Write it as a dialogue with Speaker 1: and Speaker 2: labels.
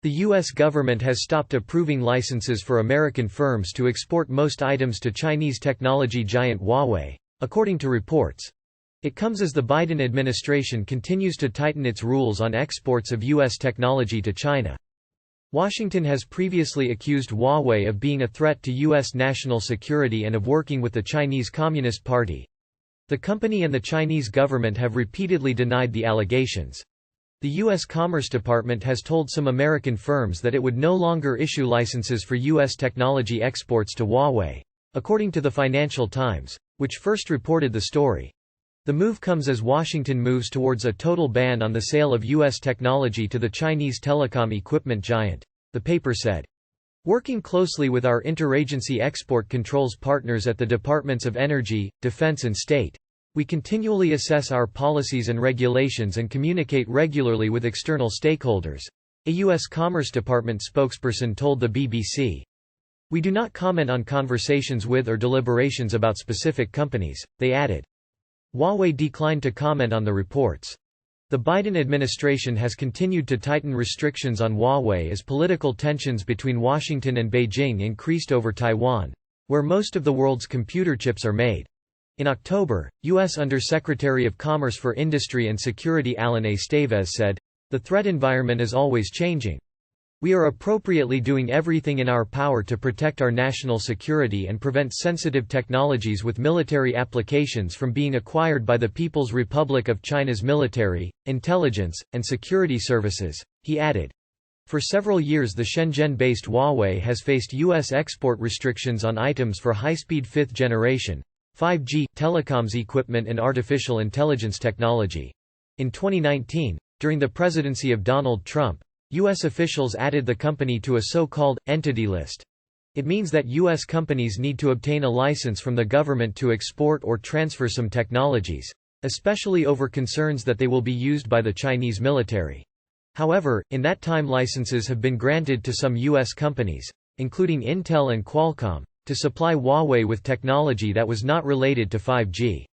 Speaker 1: The U.S. government has stopped approving licenses for American firms to export most items to Chinese technology giant Huawei, according to reports. It comes as the Biden administration continues to tighten its rules on exports of U.S. technology to China. Washington has previously accused Huawei of being a threat to U.S. national security and of working with the Chinese Communist Party. The company and the Chinese government have repeatedly denied the allegations. The U.S. Commerce Department has told some American firms that it would no longer issue licenses for U.S. technology exports to Huawei, according to the Financial Times, which first reported the story. The move comes as Washington moves towards a total ban on the sale of U.S. technology to the Chinese telecom equipment giant, the paper said. Working closely with our interagency export controls partners at the Departments of Energy, Defense and State, we continually assess our policies and regulations and communicate regularly with external stakeholders, a U.S. Commerce Department spokesperson told the BBC. We do not comment on conversations with or deliberations about specific companies, they added. Huawei declined to comment on the reports. The Biden administration has continued to tighten restrictions on Huawei as political tensions between Washington and Beijing increased over Taiwan, where most of the world's computer chips are made. In October, U.S. Undersecretary of Commerce for Industry and Security Alan Estevez said, "The threat environment is always changing. We are appropriately doing everything in our power to protect our national security and prevent sensitive technologies with military applications from being acquired by the People's Republic of China's military, intelligence, and security services," he added. For several years the Shenzhen-based Huawei has faced U.S. export restrictions on items for high-speed fifth-generation 5G telecoms equipment and artificial intelligence technology. In 2019, during the presidency of Donald Trump, U.S. officials added the company to a so-called entity list. It means that U.S. companies need to obtain a license from the government to export or transfer some technologies, especially over concerns that they will be used by the Chinese military. However, in that time licenses have been granted to some U.S. companies, including Intel and Qualcomm, to supply Huawei with technology that was not related to 5G.